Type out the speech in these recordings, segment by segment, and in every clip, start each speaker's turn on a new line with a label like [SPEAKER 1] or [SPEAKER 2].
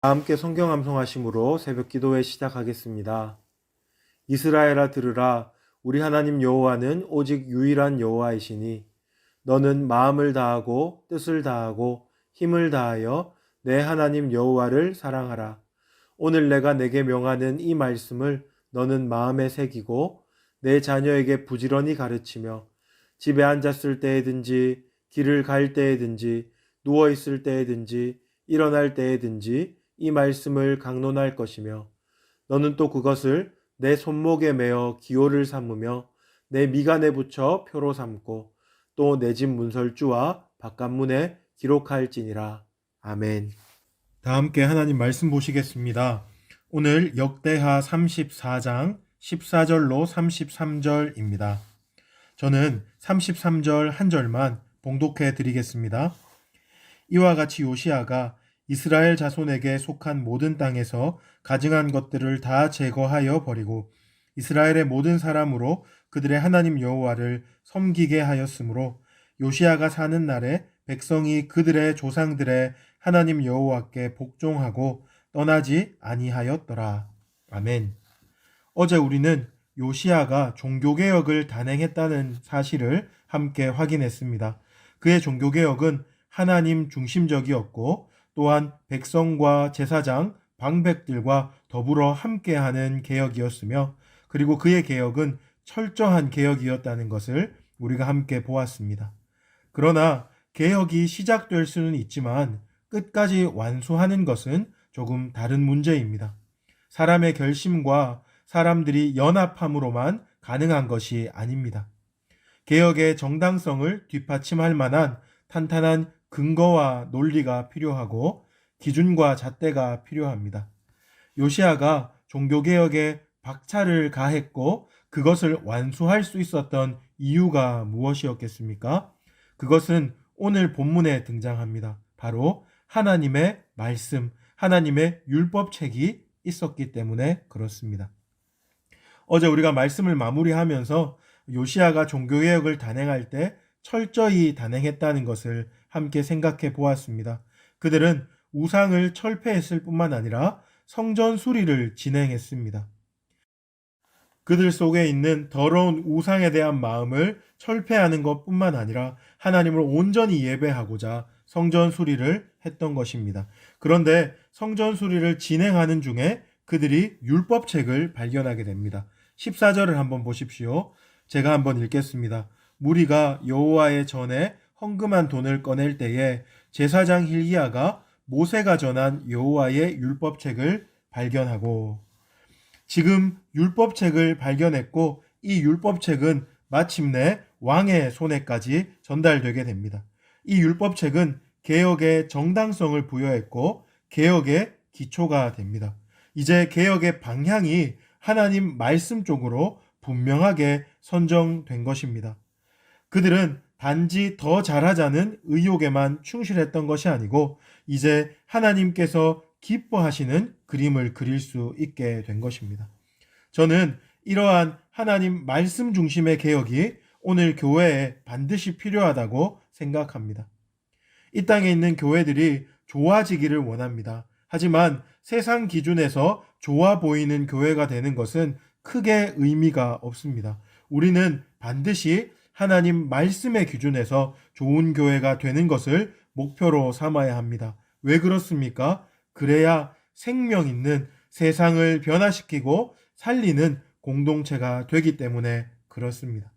[SPEAKER 1] 다 함께 성경 암송하심으로 새벽 기도회 시작하겠습니다. 이스라엘아 들으라. 우리 하나님 여호와는 오직 유일한 여호와이시니 너는 마음을 다하고 뜻을 다하고 힘을 다하여 내 하나님 여호와를 사랑하라. 오늘 내가 내게 명하는 이 말씀을 너는 마음에 새기고 내 자녀에게 부지런히 가르치며 집에 앉았을 때에든지 길을 갈 때에든지 누워 있을 때에든지 일어날 때에든지 이 말씀을 강론할 것이며 너는 또 그것을 내 손목에 매어 기호를 삼으며 내 미간에 붙여 표로 삼고 또 내 집 문설주와 바깥문에 기록할지니라. 아멘. 다 함께 하나님 말씀 보시겠습니다. 오늘 역대하 34장 14절로 33절입니다. 저는 33절 한 절만 봉독해 드리겠습니다. 이와 같이 요시야가 이스라엘 자손에게 속한 모든 땅에서 가증한 것들을 다 제거하여 버리고 이스라엘의 모든 사람으로 그들의 하나님 여호와를 섬기게 하였으므로 요시야가 사는 날에 백성이 그들의 조상들의 하나님 여호와께 복종하고 떠나지 아니하였더라. 아멘. 어제 우리는 요시야가 종교개혁을 단행했다는 사실을 함께 확인했습니다. 그의 종교개혁은 하나님 중심적이었고 또한 백성과 제사장, 방백들과 더불어 함께하는 개혁이었으며 그리고 그의 개혁은 철저한 개혁이었다는 것을 우리가 함께 보았습니다. 그러나 개혁이 시작될 수는 있지만 끝까지 완수하는 것은 조금 다른 문제입니다. 사람의 결심과 사람들이 연합함으로만 가능한 것이 아닙니다. 개혁의 정당성을 뒷받침할 만한 탄탄한 근거와 논리가 필요하고 기준과 잣대가 필요합니다. 요시야가 종교개혁에 박차를 가했고 그것을 완수할 수 있었던 이유가 무엇이었겠습니까? 그것은 오늘 본문에 등장합니다. 바로 하나님의 말씀, 하나님의 율법책이 있었기 때문에 그렇습니다. 어제 우리가 말씀을 마무리하면서 요시야가 종교개혁을 단행할 때 철저히 단행했다는 것을 함께 생각해 보았습니다. 그들은 우상을 철폐했을 뿐만 아니라 성전 수리를 진행했습니다. 그들 속에 있는 더러운 우상에 대한 마음을 철폐하는 것뿐만 아니라 하나님을 온전히 예배하고자 성전 수리를 했던 것입니다. 그런데 성전 수리를 진행하는 중에 그들이 율법책을 발견하게 됩니다. 14절을 한번 보십시오. 제가 한번 읽겠습니다. 무리가 여호와의 전에 헌금한 돈을 꺼낼 때에 제사장 hil기야가 모세가 전한 여호와의 율법책을 발견하고 지금 율법책을 발견했고 이 율법책은 마침내 왕의 손에까지 전달되게 됩니다. 이 율법책은 개혁의 정당성을 부여했고 개혁의 기초가 됩니다. 이제 개혁의 방향이 하나님 말씀 쪽으로 분명하게 선정된 것입니다. 그들은 단지 더 잘하자는 의욕에만 충실했던 것이 아니고 이제 하나님께서 기뻐하시는 그림을 그릴 수 있게 된 것입니다. 저는 이러한 하나님 말씀 중심의 개혁이 오늘 교회에 반드시 필요하다고 생각합니다. 이 땅에 있는 교회들이 좋아지기를 원합니다. 하지만 세상 기준에서 좋아 보이는 교회가 되는 것은 크게 의미가 없습니다. 우리는 반드시 하나님 말씀의 기준에서 좋은 교회가 되는 것을 목표로 삼아야 합니다. 왜 그렇습니까? 그래야 생명 있는 세상을 변화시키고 살리는 공동체가 되기 때문에 그렇습니다.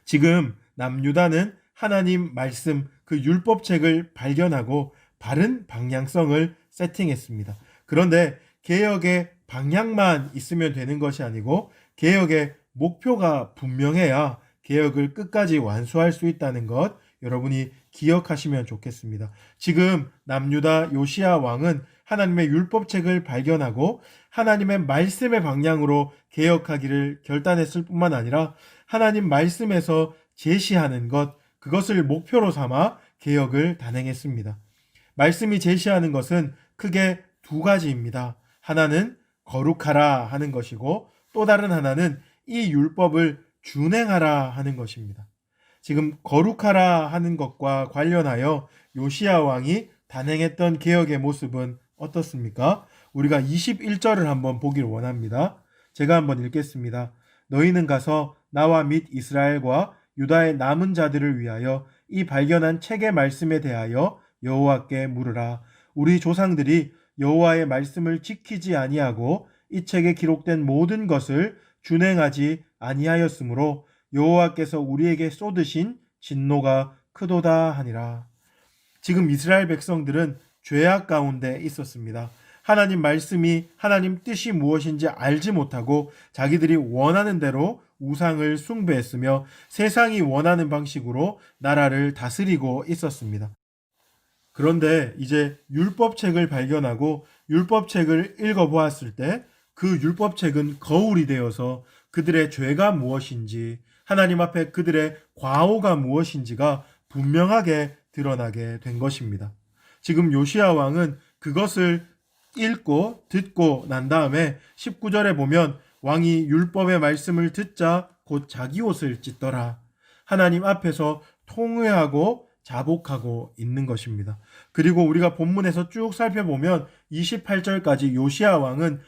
[SPEAKER 1] 지금 남유다는 하나님 말씀 그 율법책을 발견하고 바른 방향성을 세팅했습니다. 그런데 개혁의 방향만 있으면 되는 것이 아니고 개혁의 목표가 분명해야 개혁을 끝까지 완수할 수 있다는 것 여러분이 기억하시면 좋겠습니다. 지금 남유다 요시야 왕은 하나님의 율법책을 발견하고 하나님의 말씀의 방향으로 개혁하기를 결단했을 뿐만 아니라 하나님 말씀에서 제시하는 것, 그것을 목표로 삼아 개혁을 단행했습니다. 말씀이 제시하는 것은 크게 두 가지입니다. 하나는 거룩하라 하는 것이고 또 다른 하나는 이 율법을 준행하라 하는 것입니다. 지금 거룩하라 하는 것과 관련하여 요시야 왕이 단행했던 개혁의 모습은 어떻습니까? 우리가 21절을 한번 보기를 원합니다. 제가 한번 읽겠습니다. 너희는 가서 나와 및 이스라엘과 유다의 남은 자들을 위하여 이 발견한 책의 말씀에 대하여 여호와께 물으라. 우리 조상들이 여호와의 말씀을 지키지 아니하고 이 책에 기록된 모든 것을 준행하지 아니하였으므로 여호와께서 우리에게 쏟으신 진노가 크도다 하니라. 지금 이스라엘 백성들은 죄악 가운데 있었습니다. 하나님 말씀이 하나님 뜻이 무엇인지 알지 못하고 자기들이 원하는 대로 우상을 숭배했으며 세상이 원하는 방식으로 나라를 다스리고 있었습니다. 그런데 이제 율법책을 발견하고 율법책을 읽어보았을 때 그 율법책은 거울이 되어서 그들의 죄가 무엇인지 하나님 앞에 그들의 과오가 무엇인지가 분명하게 드러나게 된 것입니다. 지금 요시야 왕은 그것을 읽고 듣고 난 다음에 19절에 보면 왕이 율법의 말씀을 듣자 곧 자기 옷을 찢더라. 하나님 앞에서 통회하고 자복하고 있는 것입니다. 그리고 우리가 본문에서 쭉 살펴보면 28절까지 요시야 왕은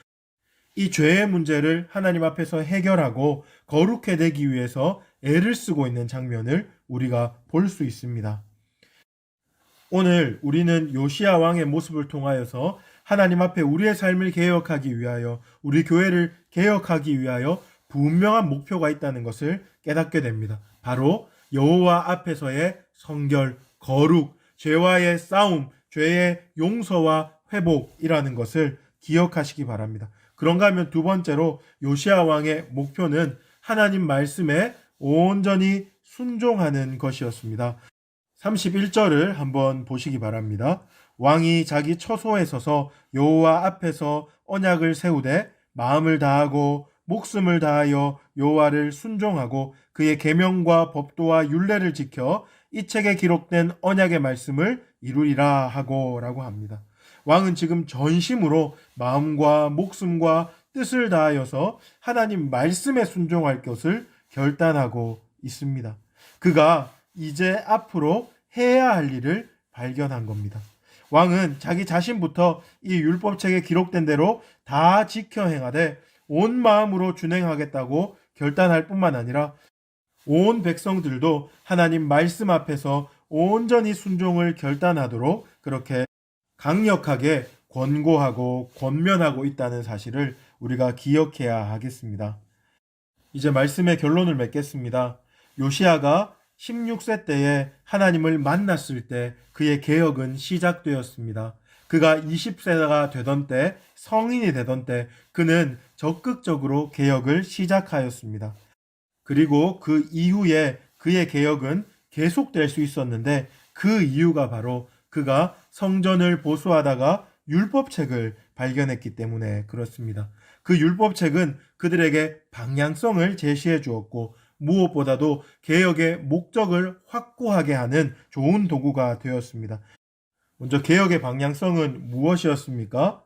[SPEAKER 1] 이 죄의 문제를 하나님 앞에서 해결하고 거룩해 되기 위해서 애를 쓰고 있는 장면을 우리가 볼 수 있습니다. 오늘 우리는 요시야 왕의 모습을 통하여서 하나님 앞에 우리의 삶을 개혁하기 위하여 우리 교회를 개혁하기 위하여 분명한 목표가 있다는 것을 깨닫게 됩니다. 바로 여호와 앞에서의 성결, 거룩, 죄와의 싸움, 죄의 용서와 회복이라는 것을 기억하시기 바랍니다. 그런가 하면 두 번째로 요시야 왕의 목표는 하나님 말씀에 온전히 순종하는 것이었습니다. 31절을 한번 보시기 바랍니다. 왕이 자기 처소에 서서 여호와 앞에서 언약을 세우되 마음을 다하고 목숨을 다하여 여호와를 순종하고 그의 계명과 법도와 율례를 지켜 이 책에 기록된 언약의 말씀을 이루리라 하고 라고 합니다. 왕은 지금 전심으로 마음과 목숨과 뜻을 다하여서 하나님 말씀에 순종할 것을 결단하고 있습니다. 그가 이제 앞으로 해야 할 일을 발견한 겁니다. 왕은 자기 자신부터 이 율법책에 기록된 대로 다 지켜 행하되 온 마음으로 준행하겠다고 결단할 뿐만 아니라 온 백성들도 하나님 말씀 앞에서 온전히 순종을 결단하도록 그렇게 강력하게 권고하고 권면하고 있다는 사실을 우리가 기억해야 하겠습니다. 이제 말씀의 결론을 맺겠습니다. 요시야가 16세 때에 하나님을 만났을 때 그의 개혁은 시작되었습니다. 그가 20세가 되던 때, 성인이 되던 때 그는 적극적으로 개혁을 시작하였습니다. 그리고 그 이후에 그의 개혁은 계속될 수 있었는데 그 이유가 바로 그가 성전을 보수하다가 율법책을 발견했기 때문에 그렇습니다. 그 율법책은 그들에게 방향성을 제시해 주었고 무엇보다도 개혁의 목적을 확고하게 하는 좋은 도구가 되었습니다. 먼저 개혁의 방향성은 무엇이었습니까?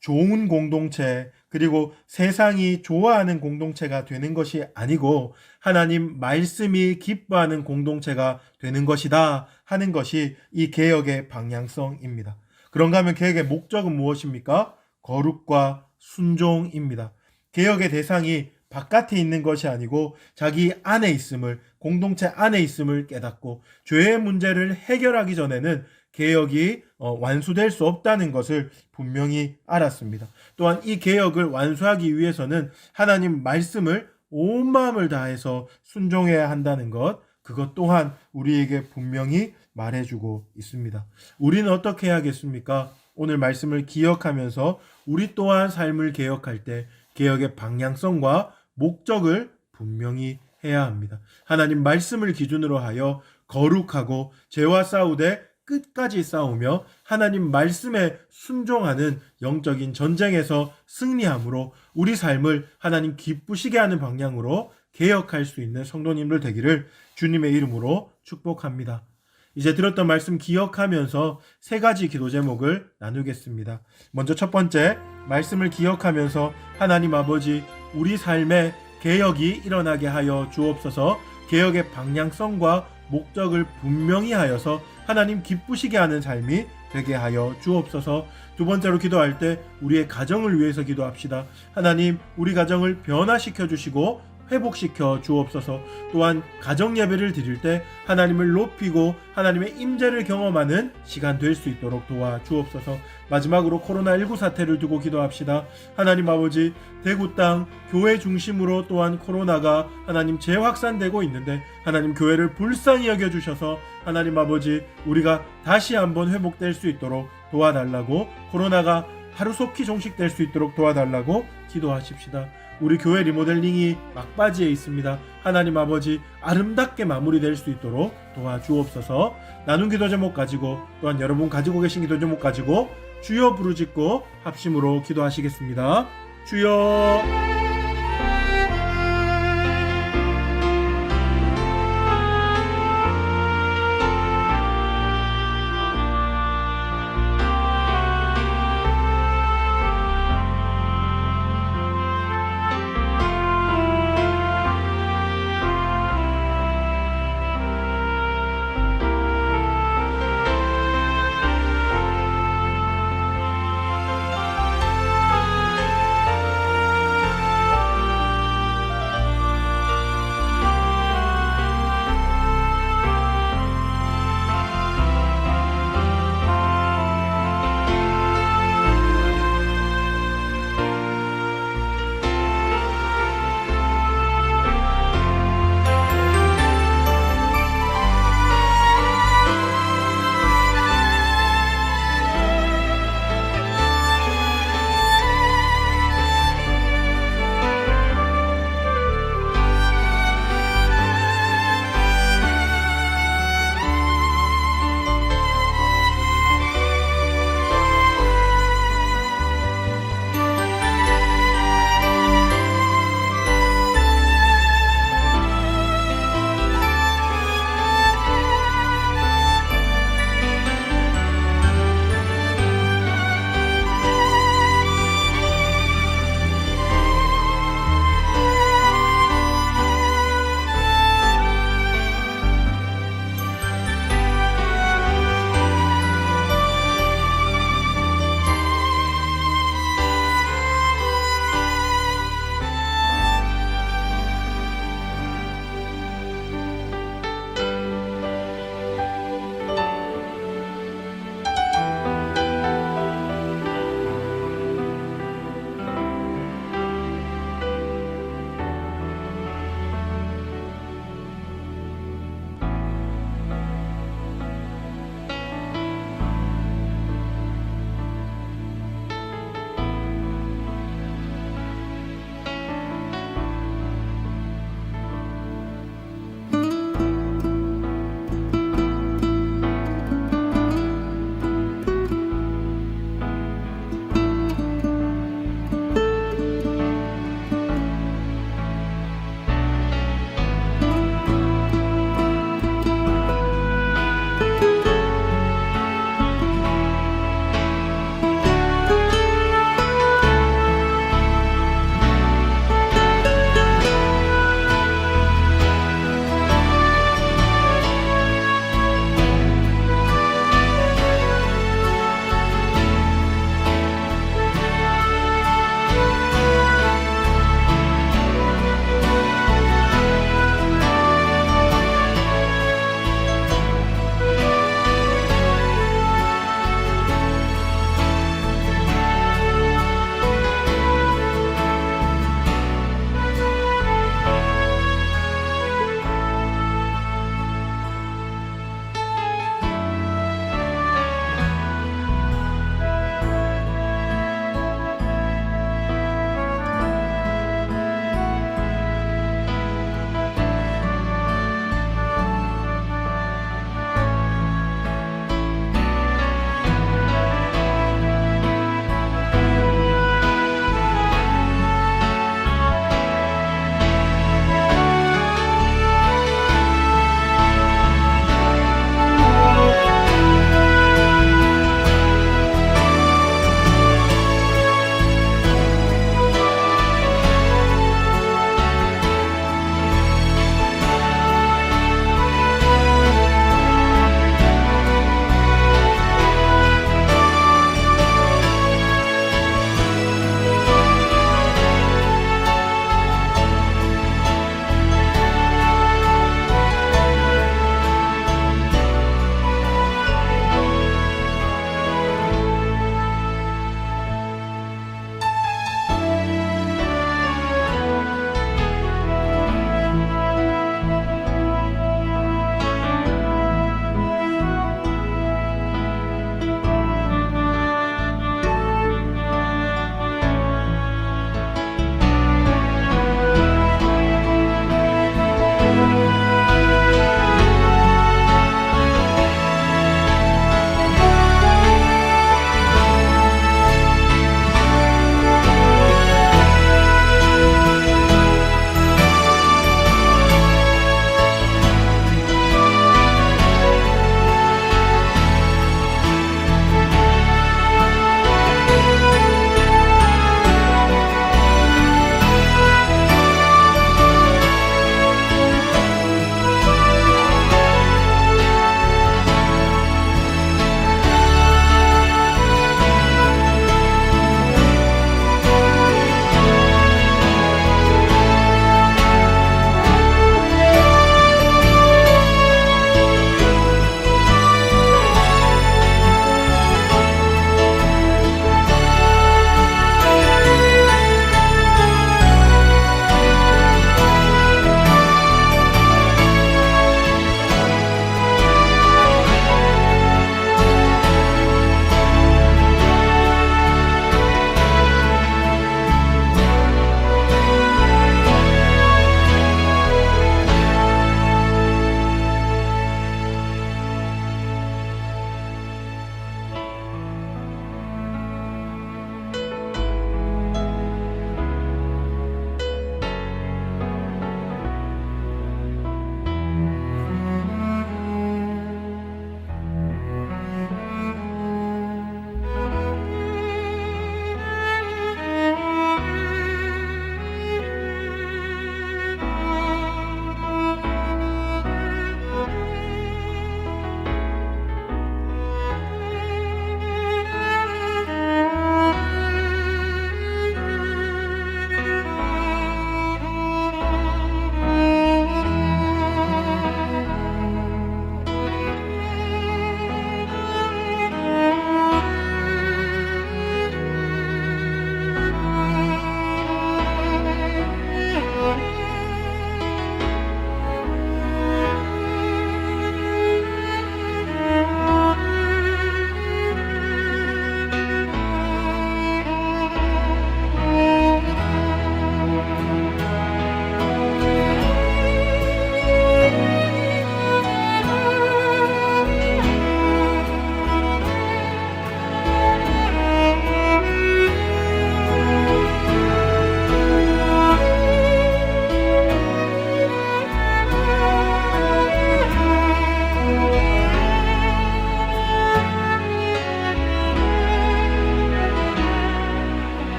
[SPEAKER 1] 좋은 공동체, 그리고 세상이 좋아하는 공동체가 되는 것이 아니고 하나님 말씀이 기뻐하는 공동체가 되는 것이다 하는 것이 이 개혁의 방향성입니다. 그런가 하면 개혁의 목적은 무엇입니까? 거룩과 순종입니다. 개혁의 대상이 바깥에 있는 것이 아니고 자기 안에 있음을, 공동체 안에 있음을 깨닫고 죄의 문제를 해결하기 전에는 개혁이 완수될 수 없다는 것을 분명히 알았습니다. 또한 이 개혁을 완수하기 위해서는 하나님 말씀을 온 마음을 다해서 순종해야 한다는 것, 그것 또한 우리에게 분명히 말해주고 있습니다. 우리는 어떻게 해야겠습니까? 오늘 말씀을 기억하면서 우리 또한 삶을 개혁할 때 개혁의 방향성과 목적을 분명히 해야 합니다. 하나님 말씀을 기준으로 하여 거룩하고 죄와 싸우되 끝까지 싸우며 하나님 말씀에 순종하는 영적인 전쟁에서 승리함으로 우리 삶을 하나님 기쁘시게 하는 방향으로 개혁할 수 있는 성도님들 되기를 주님의 이름으로 축복합니다. 이제 들었던 말씀 기억하면서 세 가지 기도 제목을 나누겠습니다. 먼저 첫 번째, 말씀을 기억하면서 하나님 아버지 우리 삶에 개혁이 일어나게 하여 주옵소서. 개혁의 방향성과 목적을 분명히 하여서 하나님 기쁘시게 하는 삶이 되게 하여 주옵소서. 두 번째로 기도할 때 우리의 가정을 위해서 기도합시다. 하나님, 우리 가정을 변화시켜 주시고 회복시켜 주옵소서. 또한 가정 예배를 드릴 때 하나님을 높이고 하나님의 임재를 경험하는 시간 될 수 있도록 도와 주옵소서. 마지막으로 코로나19 사태를 두고 기도합시다. 하나님 아버지, 대구 땅 교회 중심으로 또한 코로나가 하나님 재확산되고 있는데 하나님 교회를 불쌍히 여겨주셔서 하나님 아버지, 우리가 다시 한번 회복될 수 있도록 도와달라고, 코로나가 하루속히 종식될 수 있도록 도와달라고 기도하십시다. 우리 교회 리모델링이 막바지에 있습니다. 하나님 아버지, 아름답게 마무리될 수 있도록 도와주옵소서. 나눈 기도 제목 가지고, 또한 여러분 가지고 계신 기도 제목 가지고 주여 부르짖고 합심으로 기도하시겠습니다. 주여.